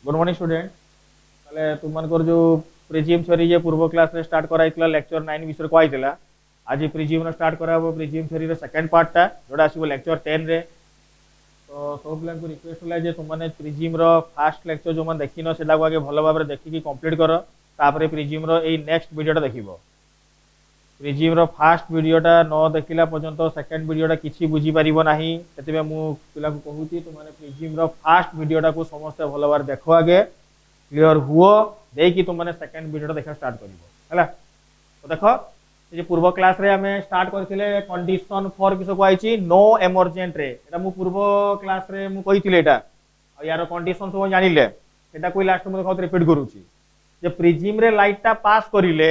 Good morning student. ताले तुमनकर जो prism theory जे पूर्व क्लास रे स्टार्ट कराइतला लेक्चर 9 विषय को आइतला। आज प्रिजिम रो स्टार्ट कराबो prism theory row second part टा जोडा आसीबो लेक्चर 10 रे। तो सब पिला को रिक्वेस्ट होला जे तुमने प्रिजिम रो फर्स्ट लेक्चर जो मन देखिनो सेटा को आगे भलो भाबरे देखि कंप्लीट करो। तापरे प्रिजिम रो एई नेक्स्ट वीडियोटा देखिबो। प्रिजिम रो फर्स्ट वीडियोटा न देखिला पर्यंत सेकंड वीडियोटा किछि बुझी परिबो नाही। सेतिबे मु पिला को कहूची तुमने प्रिजिम रो फर्स्ट वीडियोटा को समस्त भलो भाबरे देखो आगे क्लियर हुओ देकी तुमने सेकंड वीडियोटा देखा स्टार्ट करिवो हला। तो देखो जे पूर्व क्लास रे हमें स्टार्ट करथिले कंडीशन फॉर किसो कोइची नो एमर्जेंट रे। एटा मु पूर्व क्लास रे मु कहिथिले एटा आ यार कंडीशन सब जानिले एटा कोइ लास्ट मु देखो रिपीट करूची जे प्रिजिम रे लाइट टा पास करिले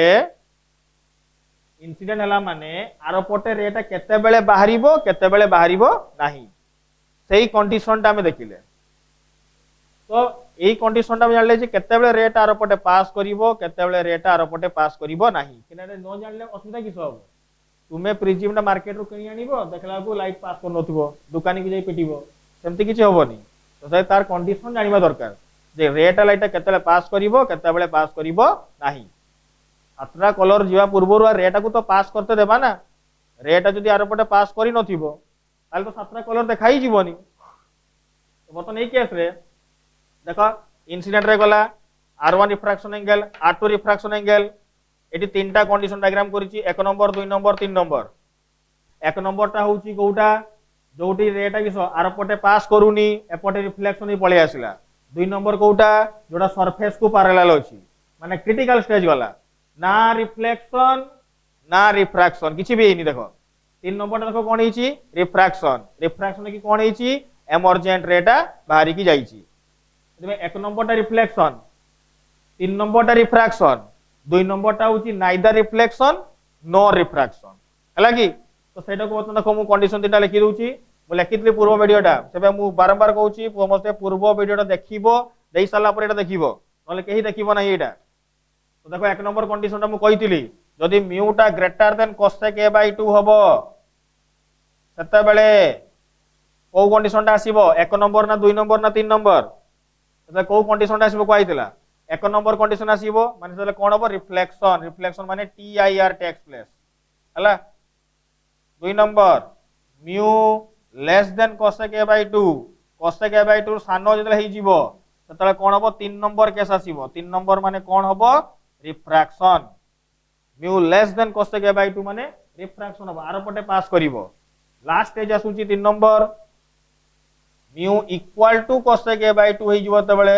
इंसिडेंट हला माने आरो पटे रेटा केते बेले बाहरिबो नाही सेही कंडीशन टा हमें देखिले। तो एई कंडीशन टा जानले जे केते बेले रेट आरो पटे पास करिवो केते बेले रेट आरो पटे पास करिवो नाही किने न जानले असुविधा किस हो। तुमे प्रिजिम टा मार्केट रो किनि आनिबो देखला को लाइट पास कर नथिबो दुकानी की जाई पिटिबो सेमति किछि होबोनी। तो से तार कंडीशन जानिबा दरकार जे रेट लाइट केते बेले पास करिवो केते बेले पास करिवो नाही। सातटा कलर जीवा पूर्व रेटा को तो पास करते देबा ना। रेटा जदि आरो पटे पास करि नथिबो ताले तो सातटा कलर देखाई जीवनी। तो बतन एई केस रे देखो इंसिडेंट रे गला R1 refraction angle R2 refraction angle एटी तीनटा कंडीशन डायग्राम करिछि 1 नंबर 2 नंबर 3 नंबर। 1 नंबर टा होउछि कोउटा जोटी रेटा किसो आरो पटे पास करूनी एपटे रिफ्लेक्शन ही पळे आसिला। 2 नंबर कोउटा जोटा सरफेस को पैरेलल अछि माने क्रिटिकल स्टेज गला ना रिफ्लेक्शन ना रिफ्रैक्शन किछि भी हेनी। देखो 3 नंबर टा देखो कोन हिची रिफ्रैक्शन रिफ्रैक्शन की कोन हिची एमर्जेंट रेटा बाहरी की जाईची। 1 नंबर टा रिफ्लेक्शन 3 नंबर टा रिफ्रैक्शन 2 नंबर टा होची नाइदर रिफ्लेक्शन नो रिफ्रैक्शन हला की। तो सेटा को बतन देखो मु कंडीशन तीनटा लिखि दोउची मु लिखितली पूर्व वीडियोटा सेबे मु बारंबार कहूची समस्त पूर्व वीडियोटा देखिबो देई साला पर एटा देखिबो नले केही देखिबो ना एटा। तो देखो 1 नंबर कंडीशन टा मु कहितली जदि म्यू टा greater than cosec a by 2 हबो सेते बेले को कंडीशन टा आसीबो 1 नंबर ना 2 नंबर ना 3 नंबर तो को कंडीशन टा आसीबो कहैतिला 1 नंबर कंडीशन आसीबो माने सेले कोन हबो रिफ्लेक्शन रिफ्लेक्शन माने TIR टेक्स प्लेस हला। 2 number mu less than cosec a by 2 cosec a by 2 सानो जदले हे जीवो सेतले कोन हबो 3 नंबर केस आसीबो 3 नंबर माने कोन हबो refraction mu less than cosec a by 2 माने रिफ्रैक्शन हबो आरो पटे पास करिवो। लास्ट स्टेज आसुची 3 number mu equal to cosec a by 2 हे जीवो तबले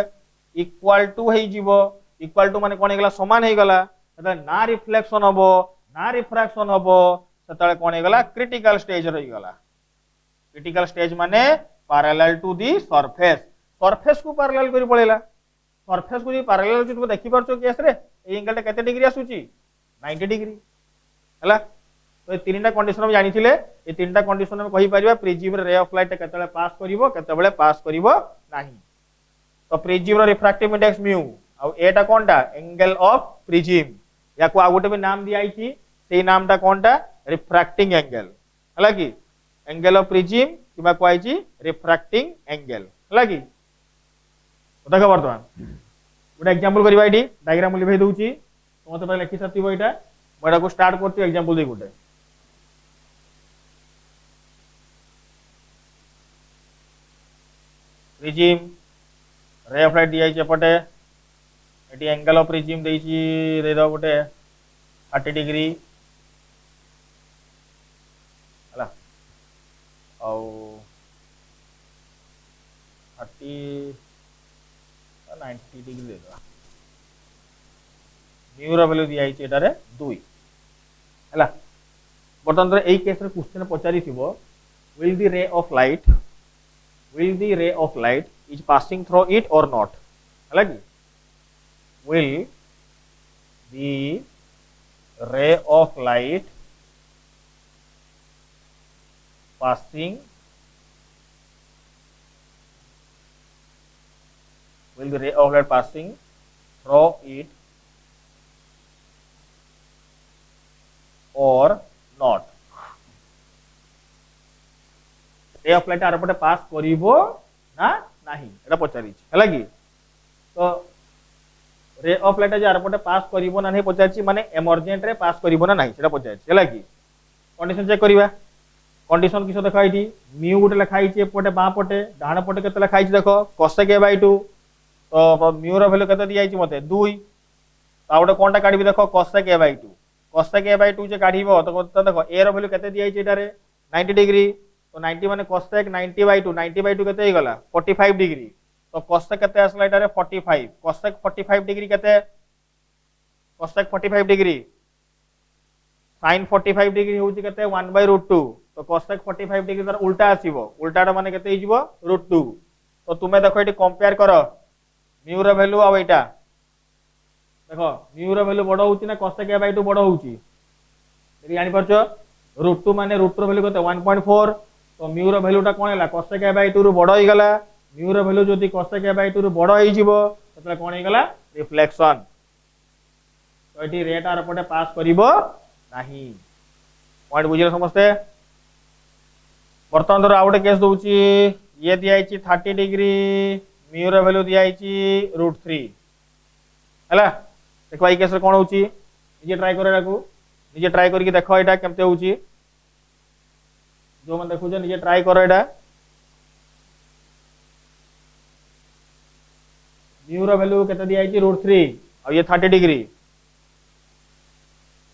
इक्वल टू हे जीवो इक्वल टू माने कोन हेगला समान हे गला तबले ना रिफ्लेक्शन हबो ना रिफ्रैक्शन हबो तबले कोन हेगला क्रिटिकल स्टेज रही गला। क्रिटिकल स्टेज माने parallel to the surface surface को पैरेलल करी पळेला सरफेस को जे पैरेलल अछि तुम देखि परछो केस रे ए एंगल टा केते डिग्री आसुची 90 डिग्री हला। तो ए तीनटा कंडीशन हम जानिथिले ए तीनटा कंडीशन हम कहि परिबा प्रिजिम रे ऑफ लाइट केतेले पास करिवो केतेबेले पास करिवो नाही। तो prism row refractive index mu uh Etah कोनटा angle of prism या को आ गोटे भी नाम दिया आइछि सेही नामटा कोनटा रिफ्रैक्टिंग एंगल हला की एंगल ऑफ प्रिजिम किबा को आइछि रिफ्रैक्टिंग एंगल हला की। देखो वर्तमान गोटे एग्जांपल करबा एटी डायग्राम लिखै दउची तुम तो लिखि सतिबो एटा मोडा को स्टार्ट करती एग्जांपल दे गोटे प्रिजिम रे ऑफ लाइट दिया एपटे एटी एंगल ऑफ प्रिजिम देइची दे दो गोटे 30 डिग्री हला औ 30 90 डिग्री दे दो म्यू रो वैल्यू दिया आइछि एटारे 2 हला। बर्तमान एई केस रे क्वेश्चन पचारि थिबो will the ray of light is passing through it or not हला की will the ray of light passing will the ray of light passing through it or not ray of light आर पटे pass करिवो ना नाही एटा पचारि हला की तो रे ऑफ लाइट जे आरपटे पास करिवो ना नहीं पचारछि माने एमर्जेंट रे पास करिवो ना नहीं सेटा पचारछि हला कि कंडीशन चेक करिवा कंडीशन किस देखा ये म्यू गोटे लिखाई एपटे बाँ पटे डाण पटे के लिखाई देख cosec a by 2 तो म्यू रो के दिखाई मत 2 गोटे कौन टा काढ़ी देख cosec a by 2 cosec a by 2 जे काढ़ तो देख ए रो के दिखाई 90 डिग्री तो 90 माने cosec 90 by 2 90 by 2 के गला 45 डिग्री तो cosec के आसला एटारे 45 cosec 45 डिग्री के cosec 45 डिग्री sin 45 डिग्री होउची केते 1/√2 तो cosec 45 डिग्री तार उल्टा आसीबो उल्टाटा माने केते हिजबो √2 तो तुमे देखो एटी कंपेयर करो म्यू रो वैल्यू आ एटा देखो म्यू रो वैल्यू बड़ होउची ना cosec a by 2 बड़ होउची एटी जानि परछो √2 माने √2 रो वैल्यू केते 1.4 तो म्यू रो वैल्यूटा कोन हैला cosec a by 2 रो बड़ होई गला म्यू रो वैल्यू जदी cosec a by 2 रो बड़ होई जिवो ततले कोन होई गला रिफ्लेक्शन तो एटी रेट आर पटे पास करिवो नहीं पॉइंट बुझिले समझते बर्तमान धर आउटे केस दूची ये दिया 30 डिग्री म्यू रो वैल्यू दिया √3 हैला देखो ई केस रे कोन होची निजे ट्राई करे राकू निजे ट्राई करके देखो एटा केमते होची जो मन देखु जे निजे ट्राई करो एटा म्यू रो वैल्यू केते दिया √3 और ये 30 डिग्री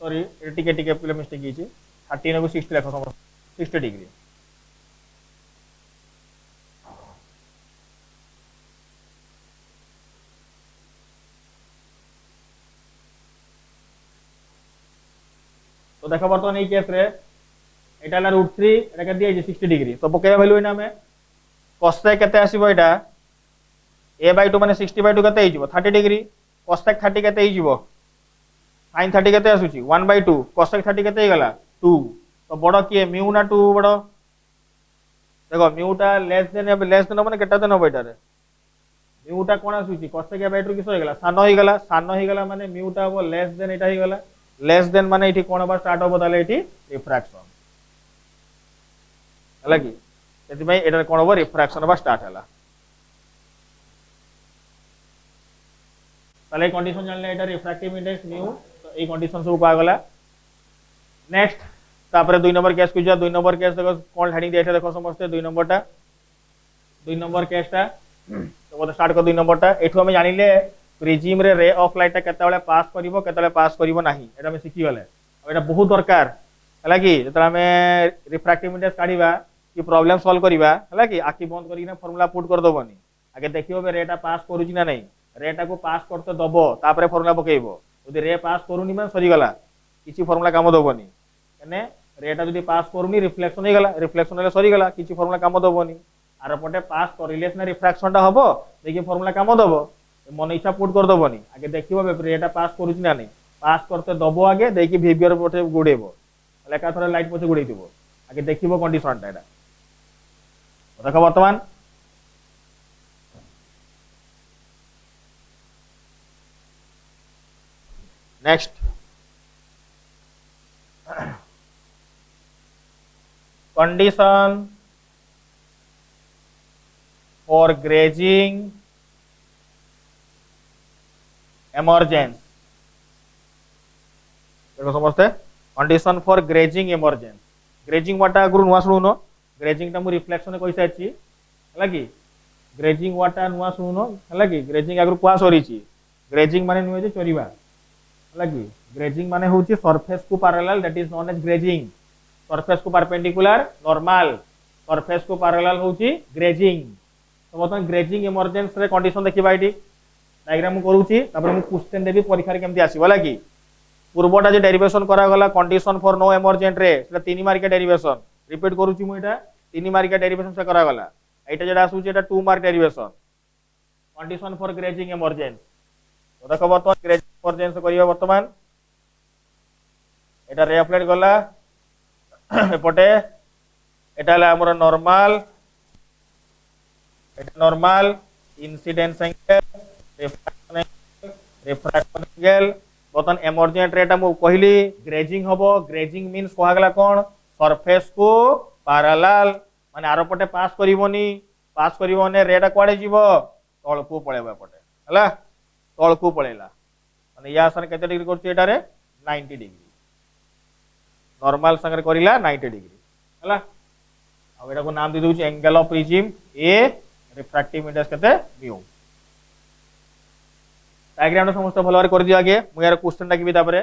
सॉरी टिके टिके पिले मिस्टेक हिची 30 ने 60 लिखो समझ 60 डिग्री तो देखो बर्तमान এই কেস রে এটা হলো √3 এটা কে দিয়েছি 60 ডিগ্রি তো পকেয়া ভ্যালু এনা মে cosec কেতে আসিবো এটা a by 2 মানে 60 by 2 কেতে হইଯିবো 30 ডিগ্রি cosec 30 কেতে হইଯିবো sin 30 কেতে আসুচি 1/2 cosec 30 কেতে গলা 2 তো বড় কি মিউ না 2 বড় দেখো মিউটা লেস দেন মানে কেটা দেন হবে এটারে মিউটা কোন আসুচি cosec a by 2 কিস হই গলা সান হই গলা মানে মিউটা হবো লেস দেন এটা হই গলা लेस देन माने एठी कोन बा स्टार्ट होबो ताले एठी रिफ्रैक्शन हला की सेति भाई एटा कोन होबो रिफ्रैक्शन बा स्टार्ट हला ताले कंडीशन जानले एटा रिफ्रैक्टिव इंडेक्स म्यू तो ए कंडीशन सब आ गला नेक्स्ट तापरे 2 नंबर केस कुजा 2 नंबर केस देखो कोन हेडिंग देठे देखो समझते 2 नंबर केसटा तो बोले स्टार्ट कर 2 नंबरटा एठो हम जानिले प्रिज्म रे ऑफ लाइट केते बेले पास करिवो केते बेले पास करिवो नाही एटा हम सिखि गले एटा बहुत दरकार हला की जतरा हमें रिफ्रैक्टिव इंडेक्स काढीबा कि प्रॉब्लम सॉल्व करिबा हला की आखि बंद करी ना फार्मूला पुट कर दबनी आगे देखियो बे रेटा पास करूची ना नहीं रेटा को पास करते दबो तापरे फार्मूला पकेइबो यदि रे पास करूनी मन सरी गला किछि फार्मूला काम दबनी एने रेटा जदी पास करूनी रिफ्लेक्शन हे गला रिफ्लेक्शन हेले सरी गला किछि फार्मूला काम दबनी आर पटे पास करिलेस ना रिफ्रैक्शन टा हबो देखि फार्मूला काम दबो मन इच्छा पुट कर दबनी आगे देखिबो रेटा पास करूची ना नहीं पास करते दबो आगे देखि बिहेवियर पटे गुडेबो लेका थोड़ा लाइट पछे गुडेइ दिबो आगे देखिबो कंडीशन टा एटा देखो वर्तमान next condition for grazing emergence देखो समझते condition for grazing emergence grazing वाटा गुरु नुआ सुनो ग्रेजिंग ता मु रिफ्लेक्शन कहि साची हला की ग्रेजिंग वाटा नुआ सुनो हला की ग्रेजिंग आगु क्वा सरीची ग्रेजिंग माने नुए जे चोरीबा हला की ग्रेजिंग माने होची सरफेस को parallel that is known as grazing surface को परपेंडिकुलर नॉर्मल सरफेस को पैरेलल होची ग्रेजिंग तो बतन ग्रेजिंग emergence रे कंडीशन देखिबा इटी डायग्राम करूची तापर मु क्वेश्चन देबी परीक्षा रे केमती आसीबो लागी पूर्वटा जे डेरिवेशन करा गला कंडीशन फॉर नो एमर्जेंट रे सेटा 3 मार्क डेरिवेशन रिपीट करूची मु एटा 3 मार्क डेरिवेशन से करा गला एटा जेडा आसुची एटा 2 mark derivation condition for grazing emergence तो देखो वर्तमान ग्रेजिंग एमर्जेंस करियो वर्तमान एटा रे अप्लाइड गला एपटे एटा ला हमर नॉर्मल एटा normal incidence angle refraction angle बतन एमर्जेंट रेट हम कहली ग्रेजिंग हबो ग्रेजिंग मींस कहा गला कोन सरफेस को पैरेलल माने आरो पटे पास करिवोनी रेट कोडे जीवो तळ को पळेबा पटे हला तल को पळेला माने या सन केते डिग्री करछि एटारे 90 डिग्री नॉर्मल संगे करिला 90 डिग्री हला अब एटा को नाम दे दोछि angle of prism A refractive index केते म्यू डायग्राम समस्त भल भाବରେ कर दियो आगे मु यार क्वेश्चन डाकिबी तापरे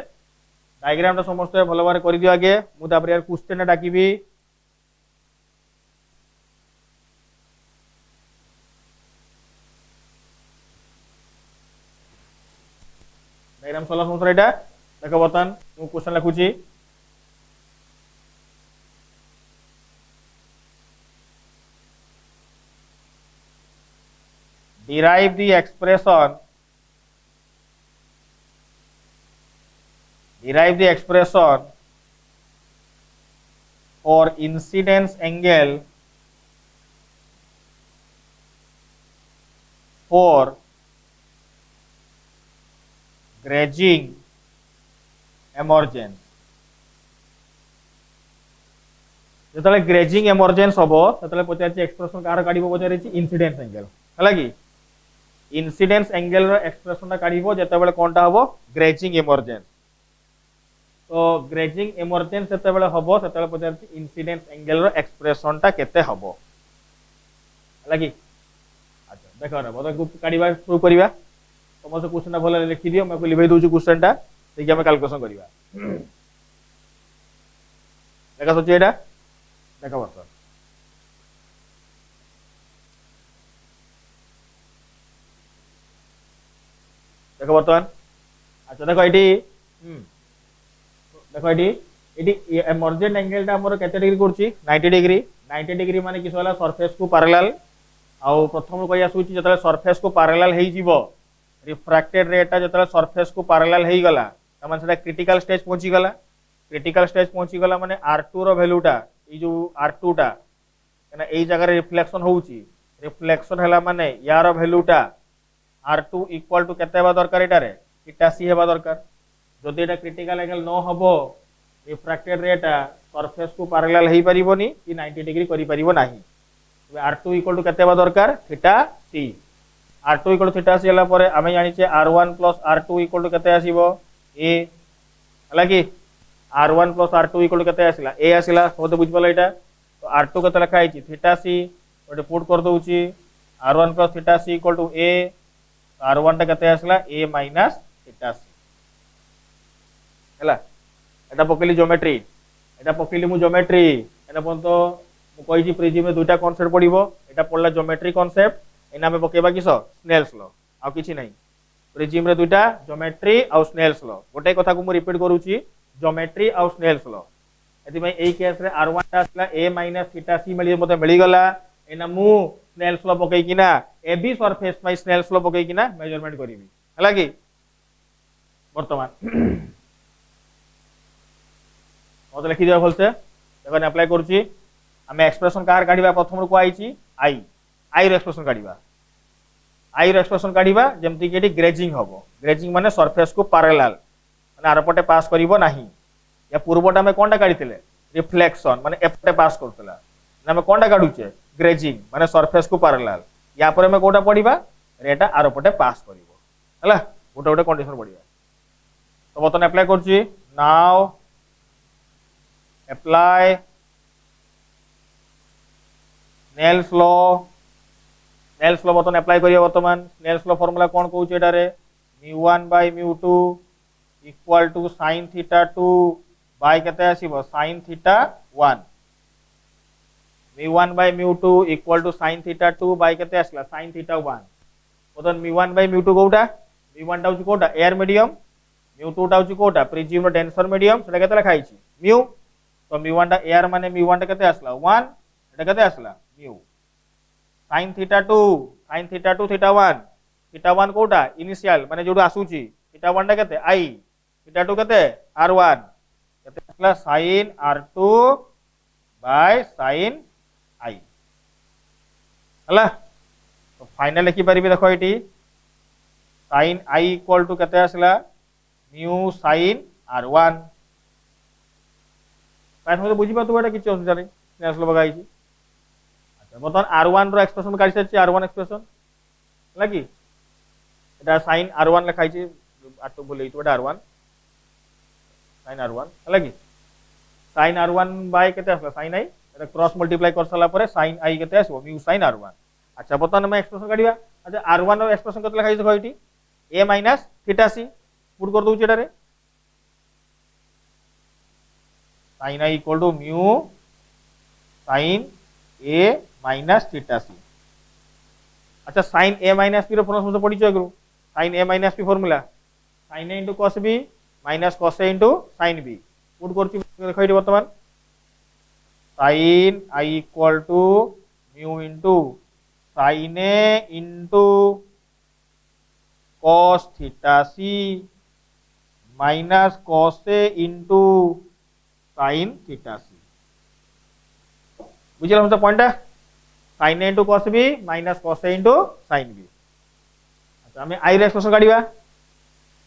डायग्राम समस्त भल भाବରେ कर दियो आगे मु तापरे यार क्वेश्चन डाकिबी डायग्राम सला समस्त एटा देखो बतन मु क्वेश्चन लिखुची derive the expression for incidence angle for grazing emergence যেতলে গ্রেজিং এমর্জেন্স হবো সেতলে পচারছি এক্সপ্রেশন কার কাঢ়িব পচারিছি ইনসিডেন্স এঙ্গেল হলা কি ইনসিডেন্স এঙ্গেল র এক্সপ্রেশনটা কাঢ়িব যেতবেলে কোনটা হবো গ্রেজিং এমর্জেন্স তো গ্রেজিং এমর্জেন্স যেতবেলে হবো সেতবেলে পচারছি ইনসিডেন্স এঙ্গেল র এক্সপ্রেশনটা কেতে হবো হলা কি আচ্ছা দেখো না বড় গ্রুপ কাঢ়িবা শুরু করিবা সমস্ত কোশ্চেনটা ভালো লিখি দিও মই লিভাই দউছি কোশ্চেনটা দেখি আমি ক্যালকুলেশন করিবা দেখা সচ্ছে এটা দেখা বর্তমান देखो बर्तमान अच्छा देखो ये देखो ये एमर्जेंट एंगल हमर केते डिग्री करछि 90 डिग्री 90 डिग्री माने किस होला सरफेस को पैरेलल आ प्रथम कहि आसुछि जतले सरफेस को पैरेलल हेइ जीवो रिफ्रैक्टेड रेटा जतले सरफेस को पैरेलल हेइ गला त माने सेटा क्रिटिकल स्टेज पहुंची गला माने r2 रो वैल्यूटा ई जो r2 टा एना एई जगह रे रिफ्लेक्शन होउछि रिफ्लेक्शन हला माने यार वैल्यूटा r2 इक्वल टू केते हेबा दरकार एटारे थीटा c हेबा दरकार जदि एटा क्रिटिकल एंगल न हबो रिफ्रैक्टेड रेटा सरफेस को पैरेलल हेइ परिबोनी कि 90 डिग्री करि परिबो नाही r2 इक्वल टू केते हेबा दरकार theta c r2 equal to theta c हला परे आमे जानि छे r1 r2 इक्वल टू केते आसीबो a हला कि r1 r2 इक्वल टू केते आसिला a आसिला होते बुझ पला एटा तो r2 केते लिखा आइछि थीटा c ओटे पुट कर दउछि r1 theta c equal to a r1 टा केते आसला a माइनस थीटा c हला एटा पकेली ज्योमेट्री एटा पकेली मु ज्योमेट्री एना पन तो मु कहिछि प्रिज्म में दुटा कांसेप्ट पडिबो एटा पडला ज्योमेट्री कांसेप्ट एना में पकेबा किसो स्नेल्स लॉ आ किछि नै प्रिज्म रे दुटा ज्योमेट्री आ स्नेल्स लॉ गोटे कथा को मु रिपीट करूछि ज्योमेट्री आ स्नेल्स लॉ एति में एई केस रे r1 टा आसला a माइनस थीटा c मते मिली गला एना मु स्नेल्स लॉ पकई किना ए बी सरफेस में स्नेल्स लॉ पकई किना मेजरमेंट करिवि हला कि वर्तमान मत लिखि दियो भलसे देखो अप्लाई करछि हमें एक्सप्रेशन कार काढिबा प्रथम को आइछि आई रो एक्सप्रेशन काढिबा जेमति कि एटी ग्रेजिंग हबो ग्रेजिंग माने सरफेस को पैरेलल माने आरपटे पास करिवो नाही या पूर्वटा में कोनटा काढितले रिफ्लेक्शन माने एपटे पास करतला ना में कोनटा काढुचे ग्रेजिंग माने सरफेस को पैरेलल या पर में कोटा पडिबा रेटा आरपटे पास करिवो हला गोटे गोटे कंडीशन पडिबा तो बतन अप्लाई करछि नाउ अप्लाई स्नेल्स लॉ बतन अप्लाई करियो वर्तमान स्नेल्स लॉ फार्मूला कोन कहउछ एटा रे μ1/μ2 equal to sin theta 2 by केते आसीबो sin theta 1 μ1/μ2 equal to sin theta 2 by केते आसला sin थीटा 1 बतन μ1/μ2 कोटा μ1 टा होची कोटा एयर मीडियम μ2 टा होची कोटा प्रिज्म रो टेंसर मीडियम सेटा केते लिखा आइछि μ तो μ1 टा एयर माने μ1 टा केते आसला 1 एटा केते आसला μ sin थीटा 2 थीटा 1 कोटा इनिशियल माने जोडू आसुची थीटा 1 टा केते आई थीटा 2 केते r1 केते आसला sin r2 bye sin i हला तो फाइनल लिखि परिबे देखो एटी sin i इक्वल टू केते आसला μ sin r1 फाइन हो बुझी पातु एटा किछ असुविधा नै नेसलो बगाइछि अच्छा बतन r1 रो एक्सप्रेशन काढि सच्ची r1 एक्सप्रेशन हला कि এটা sin r1 লেখাইছি আটো বলে এইটো এটা r1 sin r1 হলা কি sin r1 বাই কেতে আসলা sin i এটা ক্রস মাল্টিপ্লাই করছলা পরে sin i কেতে আসবো mu sin r1 আচ্ছা বর্তমান আমি এক্সপ্রেশন কাটিবা আচ্ছা r1 এর এক্সপ্রেশন কত লেখাইছি দেখো এটি a minus theta c put করে দউছি এটারে sin i equal to mu sin a minus theta c अच्छा sin a minus b रो फॉर्मूला समझ पड़ी करू sin a minus b formula sin a into cos b minus cos a into sin b put करछि देखो eighty वर्तमान sin I equal to mu into sin a into cos theta c minus cos a into sin theta c বুঝলাম তো পয়েন্টটা sin a into cos b minus cos a into sin b আচ্ছা আমি i র expression কাটিবা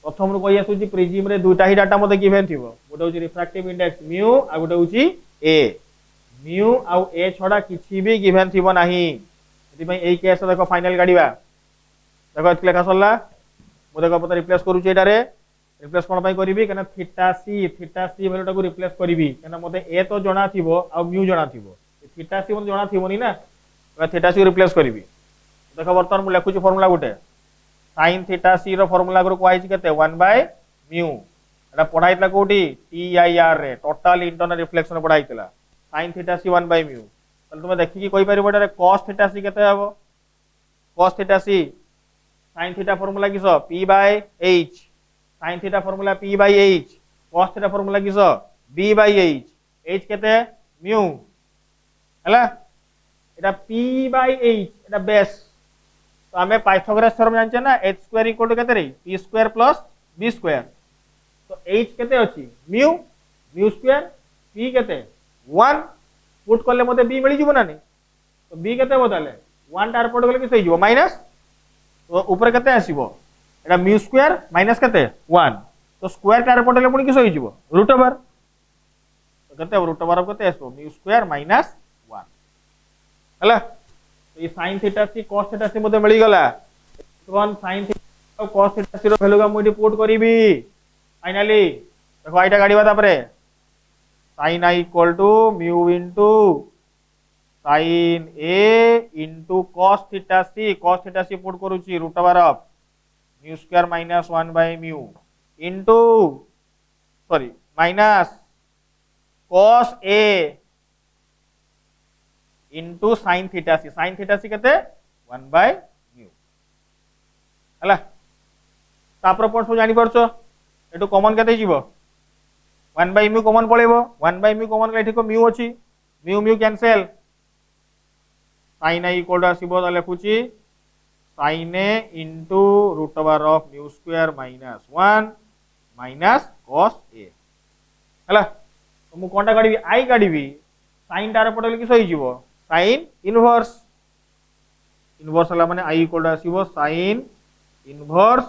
প্রথম রু কই আসুজি prism রে দুইটা হি ডাটা মতে গিভেন থিবো গোটা হচ্ছে রিফ্রাক্টিভ ইনডেক্স মিউ আর গোটা হচ্ছে a মিউ আর a ছড়া কিছু বি গিভেন থিবো নাহি এটি ভাই এই কেস দেখো ফাইনাল কাটিবা দেখো এত লেখা সরলা মো দেখো পতা রিপ্লেস করুছি এটারে রিপ্লেস কোন পাই করিবি কেন থিটা সি ভ্যালুটা কো রিপ্লেস করিবি কেন মতে a তো জনা থিবো আর মিউ জনা থিবো থিটা সি মতে জনা থিবনি না थीटा सी रिप्लेस करिवि देखो बर्तमान मु लिखुची फार्मूला गुटे sin थीटा सी रो फार्मूला गुरो कोआइची केते 1 बाय म्यू एटा पढाइतला कोठी टीआईआर रे टोटल इंटरनल रिफ्लेक्शन पढाइतला sin theta C 1 by mu तले तुमे देखि कि कोइ परिबो एटा cos थीटा सी केते हबो cos theta c sin theta formula किसो p by h sin theta formula p by h cos theta formula किसो b बाय h h केते म्यू हला এটা p বাই h এটা বেস তো আমি পাইথাগোরাস থিওরেম জানছে না h স্কয়ার ইকুয়াল টু কেতে রে p square plus b square তো h কেতে আছে মিউ মিউ স্কয়ার p কেতে 1 পুট করলে মতে b মিলি যাব না নি তো b কেতে বদলে 1 টার পড় গলে কি হই যাব মাইনাস তো উপরে কেতে আসিবো এটা মিউ স্কয়ার মাইনাস কেতে 1 তো স্কয়ার টার পড়লে পুনি কি হই যাব রুট ওভার তো কেতে রুট ওভার কেতে আসবো মিউ স্কয়ার মাইনাস हला तो ये sin theta C cos theta C मते मिली गला तो sin theta cos theta C रो वैल्यू का मुडी पुट करिवि फाइनली देखो आइटा गाडीबा तापरे sin i equal to mu into sin a into cos theta C put करूची root over of mu square minus 1 by mu into sorry minus cos a into sin theta c केते 1 by mu हला तापर point सब जानि परछो एटू common केते जीवो 1 by mu common पळेबो 1 by mu common एठी को mu अछि mu cancel sin i equal to आसीबो त लेखुची sin a into root over of mu square minus 1 minus cos a हला तो मु कोनटा काढिबी i काढिबी sin टार पटले किस होई जीवो sin इनवर्स हला माने i इक्वल टू आसीबो sin inverse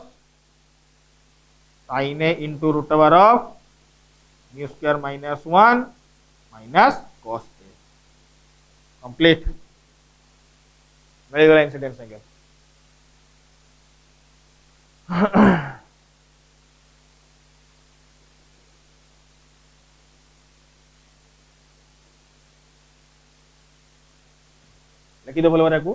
sin a into root over of mu square minus 1 minus cos a complete मिल गया इंसिडेंस एंगल लिखि दो बोलवा को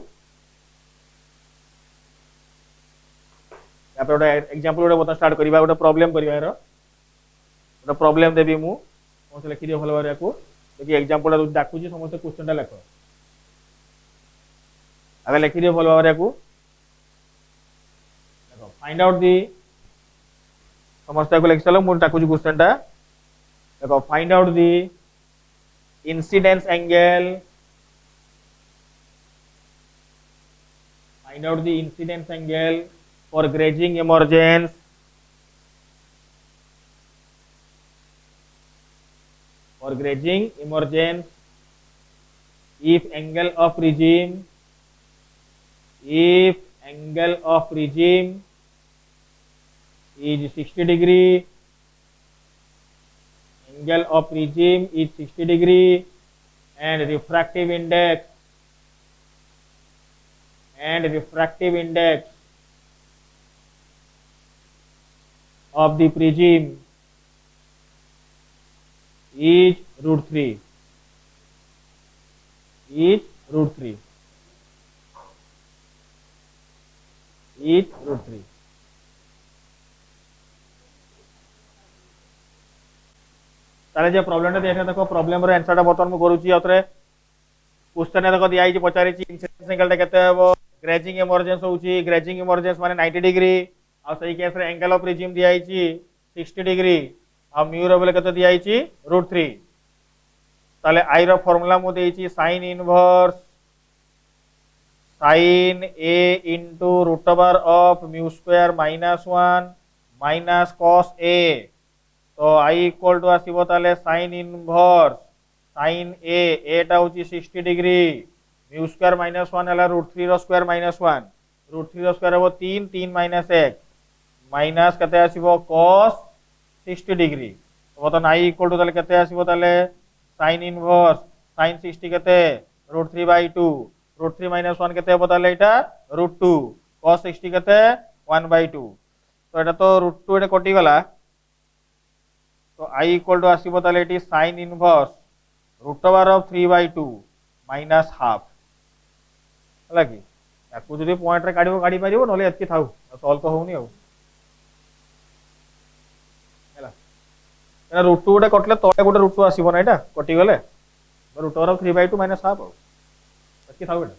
यापर ओटा एग्जांपल ओटा बता स्टार्ट करिबा ओटा प्रॉब्लम करिबा एरो ओटा प्रॉब्लम देबी मु समस्त लिखि दियो बोलवा को देखि एग्जांपल ओटा डाकू छी समस्त क्वेश्चन टा लिखो आगे लिखि दियो बोलवा को देखो फाइंड आउट दी समस्त को लिख चलो मु डाकू छी क्वेश्चन टा देखो find out the incidence angle find out the incidence angle for grazing emergence if angle of regime is 60 degree and refractive index of the prism is √3 is √3 is √3 ताले जे प्रॉब्लम देखा देखो प्रॉब्लम रो answer बर्तमान मु करूची अथरे question देखो दिया है पचारि incidence angle केते हेबो ग्रेजिंग इमर्जेंस होउची ग्रेजिंग इमर्जेंस माने 90 डिग्री आ सही केस रे एंगल ऑफ प्रिज्म दिया है 60 डिग्री आ म्यू रो बेले केते दिया है √3 ताले आई रो फार्मूला मु देइची sin inverse sin a into root over of mu square minus 1 minus cos a तो i इक्वल टू आसीबो ताले sin इनवर्स sin a टा होची 60 डिग्री mu स्क्वायर माइनस 1 हला √3 रो स्क्वायर माइनस 1 √3 रो स्क्वायर हो 3 3 माइनस 1 माइनस कते आसीबो cos 60 degree तो बतन i equal to ताले कते आसीबो ताले sin इनवर्स sin 60 कते √3/2 √3 माइनस 1 केते हेबो ताले एटा √2 cos 60 केते 1/2 तो एटा तो √2 एटा कटि गला तो i इक्वल टू आसीबो ताले eighty sin inverse √3/2 minus half हला कि याकू जदी पॉइंट रे काढिबो काढि परिबो नले एतकी थाउ सॉल्व तो होउनी हो हला एना √2 गोटे कटले तळे गोटे √2 आसीबो ना एटा कटि गले √3/2 माइनस हाफ हो एतकी थाउ एटा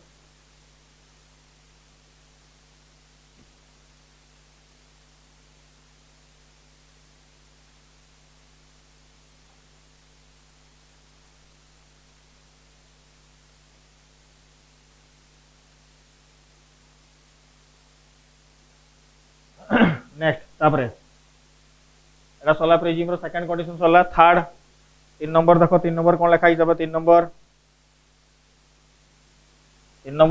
नेक्स्ट तापरे एटा सोला प्रिज्म रो सेकंड कंडीशन सोला थर्ड 3 नंबर देखो 3 नंबर कोन लिखा हिसाब 3 नंबर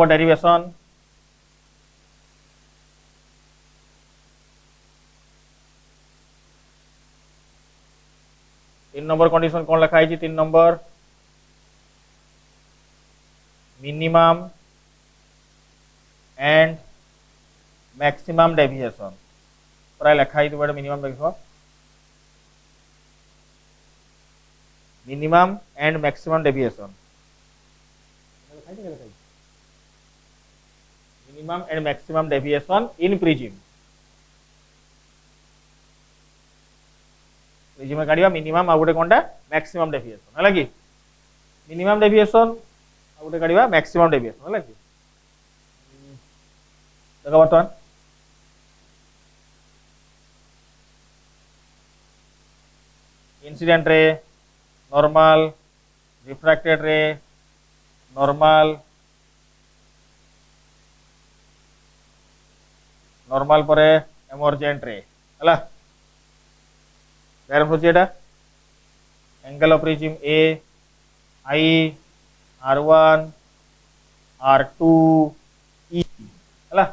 डेरिवेशन तीन नंबर कंडीशन कोन लिखा है 3 number minimum and maximum deviation प्राय लिखा ही तो मिनिमम देखो minimum and maximum deviation minimum and maximum deviation in prism prism में काढिबा मिनिमम आ गोटे कोनटा मैक्सिमम डेविएशन हला कि मिनिमम डेविएशन आ गोटे काढिबा मैक्सिमम डेविएशन हला कि देखो बर्तमान इंसिडेंट रे नॉर्मल रिफ्रैक्टेड रे नॉर्मल नॉर्मल परे एमर्जेंट रे हला वेर होची एटा angle of prism A I r1 r2 e हला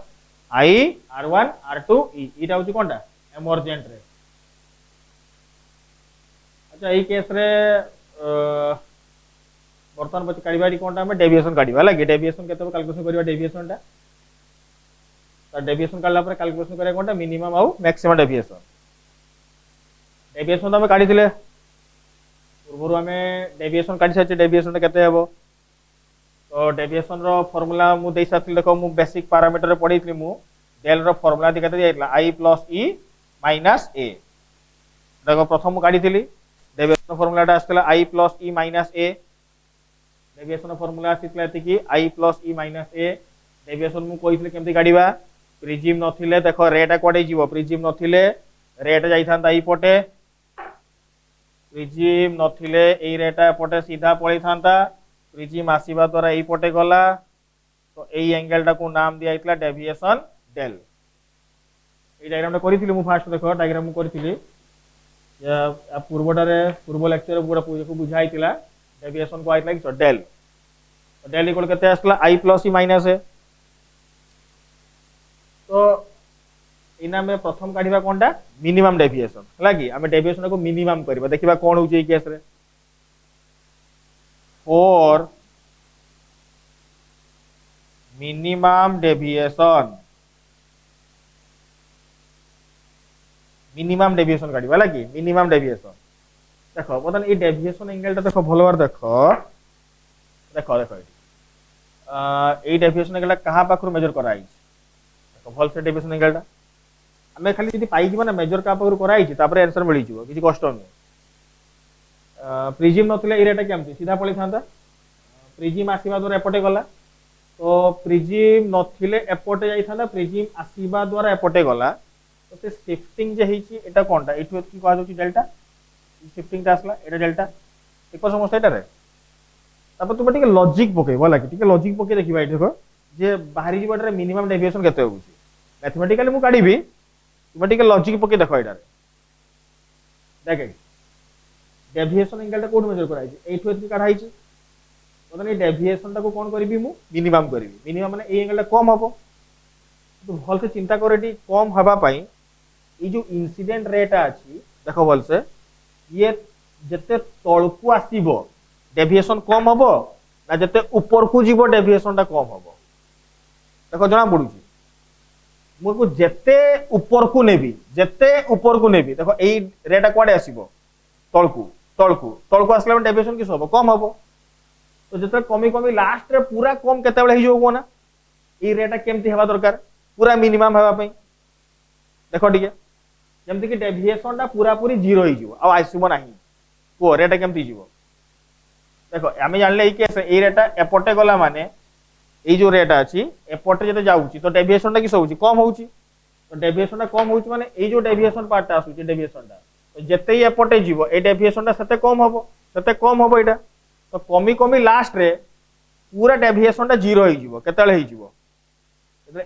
आई r1 r2 e इटा होची कोनटा एमर्जेंट रे अच्छा এই केस रे बर्तमान बच काढिबाडी कोनटा हम डेविएशन काढिबा लागि डेविएशन केते कैलकुलेशन करिबा डेविएशन टा तो डेविएशन काढला पर कैलकुलेशन करिया कोनटा मिनिमम आउ मैक्सिमम डेविएशन डेविएशन तो हम काढी थिले पूर्वरु हमें डेविएशन काढी साचे डेविएशन केते हेबो तो डेविएशन रो फार्मूला मु देई साथि देखो मु बेसिक पैरामीटर रे पढीथली मु डेल रो फार्मूला दि केते दियाइतला i + e - a देखो प्रथम काढी थिली डेविएशन फार्मूला टा आस्तला i + e - a deviation formula आसीतला एति कि i + e - a डेविएशन मु कहितले केमति काढिबा प्रिज्म नथिले देखो रेटा कोडे जीवो प्रिज्म नथिले रेट जाई थांता ई पटे प्रिज्म नथिले एई रेटा पटे सीधा पळी थांता प्रिज्म आसीबा द्वारा एई पटे गला तो एई एंगल टा को नाम दिया आइतला डेविएशन डेल एई डायग्राम टा करिथिलि मु फास्ट देखो डायग्राम मु करिथिलि या पूर्व लेक्चर पूरा को बुझाइतिला डेविएशन को आइतला कि डेल तो डेल इक्वल केते आसला i + e - a तो इना में प्रथम काढिबा कोनटा मिनिमम डेविएशन हला कि हम डेविएशन को मिनिमम करबा देखिबा कोन होची ए केस रे for minimum deviation minimum deviation काढिबा हला कि मिनिमम डेविएशन देखो बर्तमान ये डेविएशन एंगल टा देखो भलो बार देखो देखो देखो ये डेविएशन एंगल कहाँ पाखर मेजर कराई देखो भल से डेविएशन एंगल टा आमे खाली जदी पाई जीवा ना मेजर का पाखर कराई तापर आंसर मिली जीवो किछि कष्ट नै प्रिजिम नथिले एरिया टा केमति सीधा पळी थांता प्रिजिम आसीबा द्वारा एपटे गला तो प्रिजिम नथिले एपटे जाई थांता प्रिजिम आसीबा द्वारा एपटे गला तो से शिफ्टिंग जे हिची एटा कोनटा एठु की कहा जाउची डेल्टा शिफ्टिंग टा आसला एटा डेल्टा एको समस्या एटा रे तापर तुम टिके लॉजिक पके बोला कि टिके लॉजिक पके देखिबा एठी देखो जे बाहरी जीवाटे मिनिमम डेविएशन केते होउची मैथमेटिकली मु काढीबी तुम टिके लॉजिक पके देखो एटा रे देख डेविएशन एंगल टा कोड मेजर कराई छी एठु एठी काढाई छी मतलब ये डेविएशन टा को कोन करबी मु मिनिमम करबी मिनिमम माने ए एंगल टा कम हबो तो भल से चिंता कर एटी कम हबा पई ये जो इंसिडेंट रेट अछि देखो भल से ये जते तळकु आसीबो डेविएशन कम हबो ना जते ऊपर को जीवो डेविएशन टा कम हबो देखो जना पडुची मु को जते ऊपर को नेबी देखो एई रेट कोडे आसीबो तळकु आसला डेविएशन किस हबो कम हबो तो जते कमी कमी लास्ट रे पूरा कम केते बेले हिजो को ना ए रेट केमती हेबा दरकार पूरा मिनिमम हेबा पई देखो ठीक है जेमति कि डेविएशन टा पूरा पूरी जीरो ही जीवो आ आसीबो नाही को रेट केमती जीवो देखो आमे जानले ए केस ए रेट एपटे गला माने ए जो रेट अछि एपटे जते जाउची तो डेविएशन टा किस होउची कम होउची तो डेविएशन टा कम होउची माने ए जो डेविएशन पार्ट टा आसुची डेविएशन टा तो जते ही एपटे जीवो ए डेविएशन टा सते कम हबो एटा तो कमी कमी लास्ट रे पूरा डेविएशन टा जीरो ही जीवो केतले ही जीवो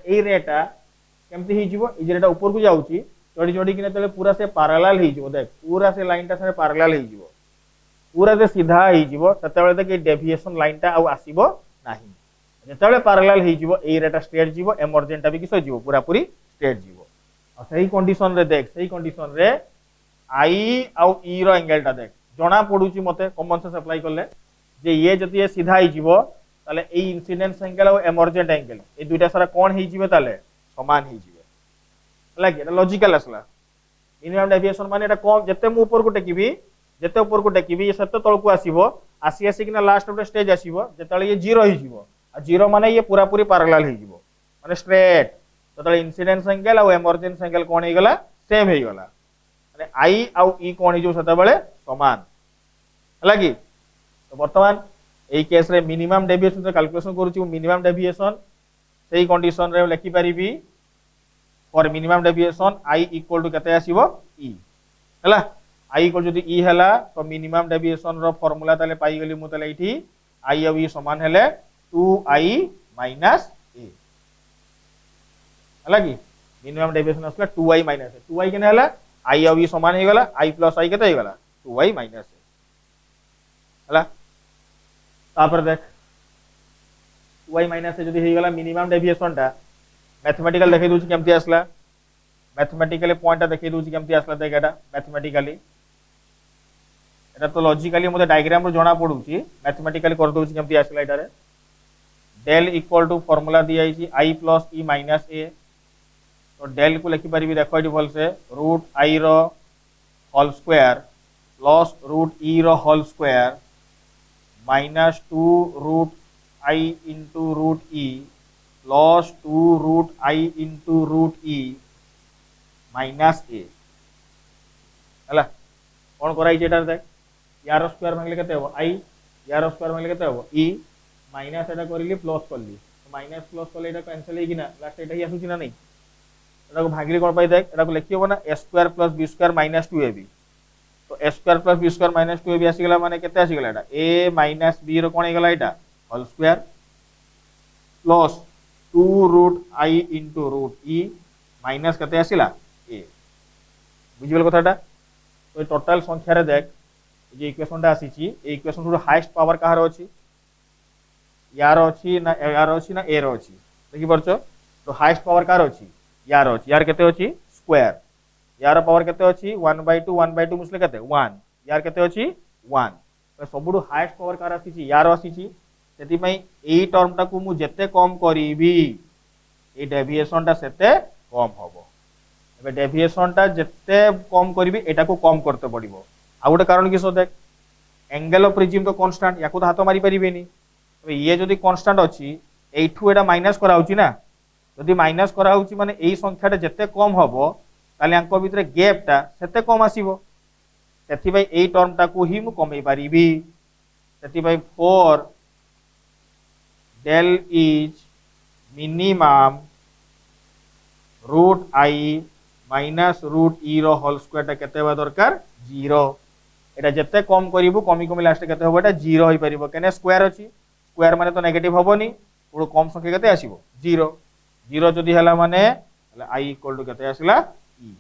ए रेटा केमती ही जीवो ए रेटा ऊपर को जाउची चढ़ी चढ़ी कि तले पूरा से पैरेलल ही जीवो देख पूरा से लाइन टा से पैरेलल ही जीवो पूरा से सीधा ही जीवो ततेबेले देख ए डेविएशन लाइन टा आ आसीबो नाही जतेबेले पैरेलल ही जीवो ए रेटा स्ट्रेट जीवो एमर्जेंट टा भी किस जीवो पूरा पूरी स्ट्रेट जीवो आ सही कंडीशन रे देख सही कंडीशन रे आई आउ ई रो एंगल टा देख जणा पडुची मते कॉमन सेंस अप्लाई करले जे ये जति सीधा ही जीवो ताले ए इंसिडेंस एंगल और एमर्जेंट एंगल ए दुइटा सारा कोन ही जीवे ताले समान ही जीवे हला कि एटा लॉजिकल असला मिनिमम डेविएशन माने एटा कम जते मु ऊपर को टेकीबी ये सत्य तळ को आसीबो आसी किना लास्ट ऑफ द स्टेज आसीबो जतले ये जीरो ही जीवो आ जीरो माने ये पूरा पूरी पैरेलल ही जीवो माने स्ट्रेट ततले इंसिडेंस एंगल और एमर्जेंस एंगल कोन ही गला सेम ही गला माने आई आउ ई कोन ही जो सते बेले समान हला कि तो वर्तमान এই কেস রে মিনিমাম ডেভিয়েশন রে ক্যালকুলেশন করুছি মিনিমাম ডেভিয়েশন সেই কন্ডিশন রে লিখি পারিবি for minimum deviation i equal to কেতে আসিবো e হলা i ইকুয়াল যদি e হলা তো মিনিমাম ডেভিয়েশন র ফর্মুলা তালে পাই গলি মু তালে এठी i আর e সমান হেলে 2i - a হলা কি মিনিমাম ডেভিয়েশন আসলা 2i - a 2i কেনে হলা i আর e সমান হই গলা i + i কেতে হই গলা 2i - a हला तापर देख 2i - a जदी हे गला मिनिमम डेविएशन टा मैथमेटिकल देखै दोछि केमति आसला मैथमेटिकली पॉइंट टा देखै दोछि केमति आसला देख एटा मैथमेटिकली एटा तो लॉजिकली मते डायग्राम रो जणा पडुछि मैथमेटिकली कर दोछि केमति आसला एटा रे डेल इक्वल टू फार्मूला दिया आइछि i + e - a तो डेल को लिखि परिबी देखो एटी भल से √i रो होल स्क्वायर प्लस √e रो whole square -2 √i into √e plus 2 √i into √e minus a हला कोन कराई जेटा देख यार स्क्वायर मांगले केते हो i यार स्क्वायर मांगले केते हो e माइनस एटा करली प्लस करली तो माइनस प्लस करले एटा कैंसिल हेगी ना लास्ट एटा ही आसुची ना नहीं एटा को भागिले कोन पाई देख एटा को लिखि हो ना a square + b square - 2ab तो a square + b square - 2ab आसी गेला माने केते आसी गेला एटा a - b रो कोन हे गेला एटा whole square plus 2 √i into √e minus केते आसीला a बुझिबल कथाटा तो टोटल संख्या रे देख जे इक्वेशन टा आसी छि ए इक्वेशन रो हाईएस्ट पावर कहार अछि यार अछि ना a रो अछि देखि परछो तो हाईएस्ट पावर कार अछि यार केते अछि स्क्वायर यार पावर केते अछि 1/2 मुसले केते 1 यार केते अछि 1 तो सबुडु हाईएस्ट पावर कार आसी छि यार आसी छि सेति पई एई टर्म टा को मु जते कम करिवि ए डेविएशन टा सेते कम हबो एबे डेविएशन टा जिते कम करबी एटा को कम करते पड़िबो आ गोटे कारण किस देख एंगल ऑफ प्रिज्म तो कांस्टेंट या को तो हाथ मारी परिबेनी एबे ये जदी कांस्टेंट अछि एठू एटा माइनस करा होची ना जदी माइनस करा होची माने एई संख्याटा जते कम हबो ताले अंक भितरे गैपटा सेते कम आसीबो सेति भाई एई टर्मटा को ही मु कमे पारिबी सेति भाई 4 del is minimum root I minus root e रो होल स्क्वायर टा केते बा दरकार 0 एटा जते कम करिवो कमी कमी लास्ट केते होबो एटा 0 होई परिबो केने स्क्वायर अछि स्क्वायर माने तो नेगेटिव होबोनी पुरो कम संख्या केते आसीबो 0 0 जदी हला माने i इक्वल टू केते आसला e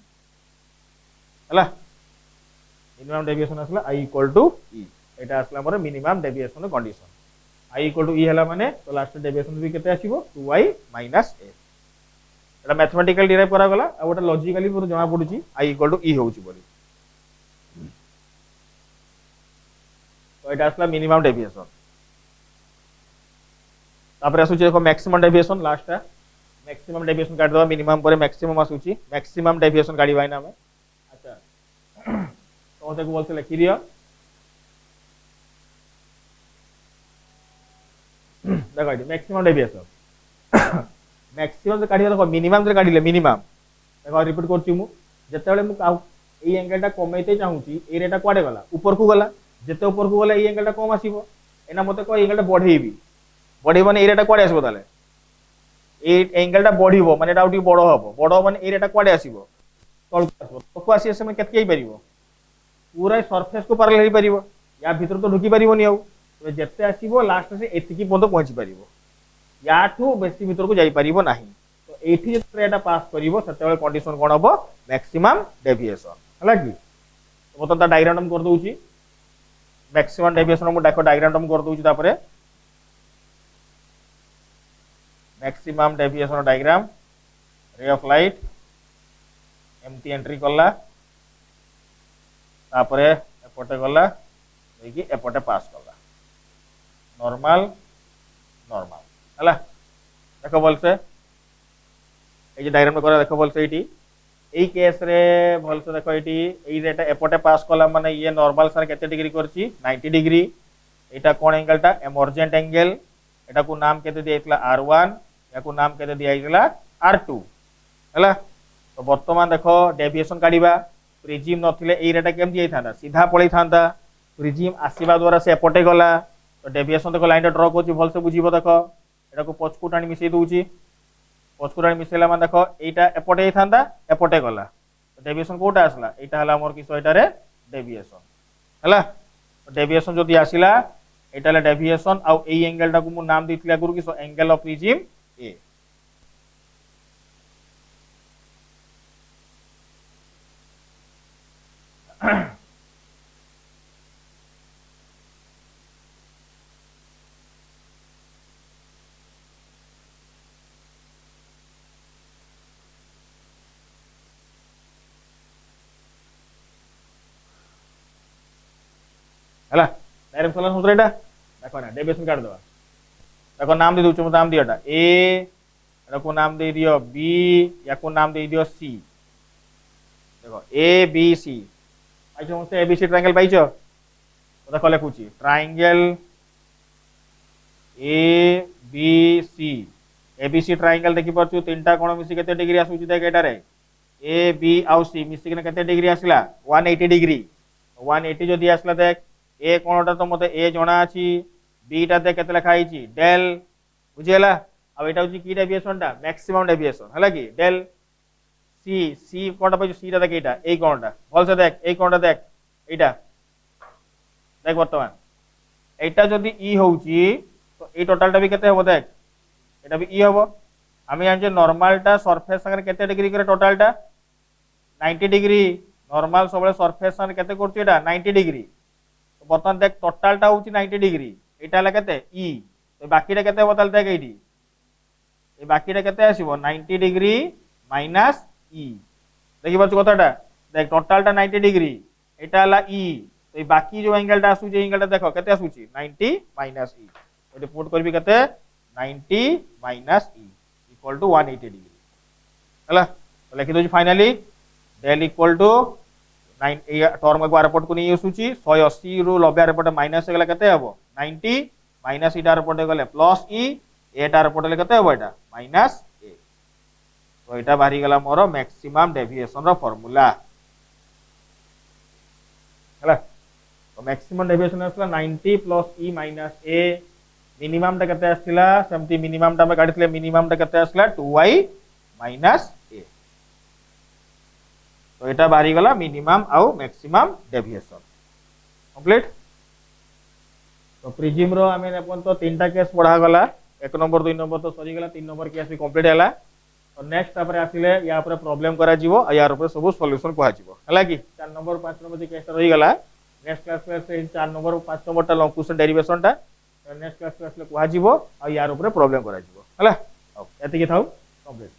हला मिनिमम डेविएशन आसला i इक्वल टू e एटा आसला मोर minimum deviation condition i equal to e हला माने तो लास्ट डेविएशन भी केते आसीबो 2i माइनस a एटा मैथमेटिकल डिराइव करा गला आ ओटा लॉजिकली पुरो जमा पडुची i इक्वल टू e होउची बोली तो एटा आसला मिनिमम डेविएशन तापर आसुची देखो मैक्सिमम डेविएशन लास्ट है मैक्सिमम डेविएशन काट दवा मिनिमम पर मैक्सिमम आसुची मैक्सिमम डेविएशन काढी बाय ना में अच्छा तो देखो बोलते लिखि दियो देखो ये मैक्सिमम डेविएशन मैक्सिमम काढी देखो मिनिमम से काढिले मिनिमम देखो रिपीट करछि मु जते बेले मु एई एंगलटा कमेते चाहूची ए रेटा कोडे गला ऊपर को गला जते ऊपर को गला एई एंगलटा कम आसीबो एना मते को एंगलटा बढ़ेबी बढ़ेबो ने ए रेटा कोडे आसीबो ताले ए एंगलटा बढ़िबो माने एटा उठी बड़ माने ए रेटा कोडे आसीबो तळ आसीबो तो को आसी समय केते परिबो पूरा सरफेस को पैरेलल हे परिबो या भीतर तो ढुकी परिबोनी आउ तो जते आसीबो लास्ट से एतिकी पद पहुंची परिबो याठू बेसी भीतर को जाई परिबो नाही तो एठी जते एटा पास परिबो सेते बेले कंडीशन कोन हबो मैक्सिमम डेविएशन हला की तो बतन ता डायग्राम हम कर दोउची मैक्सिमम डेविएशन हम डाको डायग्राम हम कर दोउची तापरे maximum deviation diagram ray of light एमटी एंट्री करला तापरे एपटे गला देखि एपटे पास करला नॉर्मल नॉर्मल हला देखो बोलसे ए जे डायग्राम करा देखो बोलसे एटी एई केस रे बोलसे देखो एटी एई रेटा एपटे पास करला माने ये नॉर्मल सर केते डिग्री करछि 90 डिग्री एटा कोन एंगलटा इमर्जेंट एंगल एटा को नाम केते दियाइतला r1 या को नाम केते दियाइतला r2 हला तो वर्तमान देखो डेविएशन काढिबा प्रिज्म नथिले एई रेटा केम दियाइ थांदा सीधा पळै थांदा प्रिज्म आसीबा द्वारा से एपटे गला तो डेविएशन देखो लाइन ड्रॉ करछि भलसे बुझिबो देखो एटा को पचकु टाणी मिसै दोउची पचकु टाणी मिसैला मान देखो एटा एपटे ही थांदा एपटे गला तो डेविएशन कोटा आसला एटा हला मोर किस एटा रे डेविएशन हला तो डेविएशन जदी आसिला एटा ले डेविएशन आ एई एंगल टा को मु नाम दिथिला गुरु किस एंगल ऑफ प्रिज्म ए हला डायरेक्ट सोलर सूत्र एटा देखो ना डेविएशन काट दवा देखो नाम दे दोछु नाम दियोटा ए एटा को नाम दे दियो बी या को नाम दे दियो सी देखो ए बी सी आइ समस्त ए बी सी ट्रायंगल पाइछो तो देखो लिखुची triangle A B C ABC triangle देखि परछु तीनटा कोण मिसी केते डिग्री आसुची देख एटा रे ए बी आउ सी मिसी केने केते डिग्री आसला 180 डिग्री 180 जदी आसला देख ए कोणटा तो मते ए जणा अछि बी टा दे केते लिखा आइची डेल बुझियला अब एटा होची की डेविएशन टा मैक्सिमम डेविएशन हला की डेल सी सी कोणटा पाइछ सी टा देख एटा ए कोणटा भल से देख ए कोणटा देख एटा देख वर्तमान एटा जदी ई होउची तो ए टोटल टा भी केते होबो देख एटा भी ई होबो आमी जानि नॉर्मल टा सरफेस संगे केते डिग्री करे टोटल टा 90 डिग्री नॉर्मल सबले सरफेस संगे केते करची एटा 90 डिग्री तो बर्तमान देख टोटल टा होची 90 डिग्री एटा ला केते ई तो बाकीटा केते बदल देख एठी ए बाकीटा केते आसीबो 90 डिग्री माइनस ई देखि बच कथाटा देख टोटल टा 90 डिग्री एटा ला ई तो बाकी जो एंगल टा आसु जे एंगल टा देखो केते आसुची 90 माइनस ई एटी पुट करबी केते 90 minus E equal to 180 degree हला तो लिखि दोची फाइनली डेल इक्वल टू 9 ए टर्म को आरपट को नहीं आसुची 180 रु 90 आरपट माइनस गला केते हबो 90 माइनस इटा आरपट गले प्लस ई एटा आरपट ले केते हबो एटा माइनस ए तो एटा बाहरी गला मोर मैक्सिमम डेविएशन रो फार्मूला हला तो मैक्सिमम डेविएशन आसला 90 प्लस ई माइनस ए मिनिमम टा केते आसला सेमती मिनिमम टा हम काढितले मिनिमम टा केते आसला 2y माइनस ए तो एटा बाहरी गला मिनिमम आउ मैक्सिमम डेविएशन कंप्लीट तो प्रिजिम रो आमे अपन तो तीनटा केस पढ़ा गला 1 नंबर 2 नंबर तो सरी गला 3 नंबर केस भी कंप्लीट हैला तो नेक्स्ट तापर आसिले या ऊपर प्रॉब्लम करा जीवो आ यार ऊपर सब सॉल्यूशन कहा जीवो हला कि 4 नंबर 5 नंबर केस रही गला नेक्स्ट क्लास में से 4 नंबर 5 नंबर टा लॉन्ग क्वेश्चन डेरिवेशन टा नेक्स्ट क्लास में कहा जीवो आ यार ऊपर प्रॉब्लम करा जीवो हला एति के थाउ कंप्लीट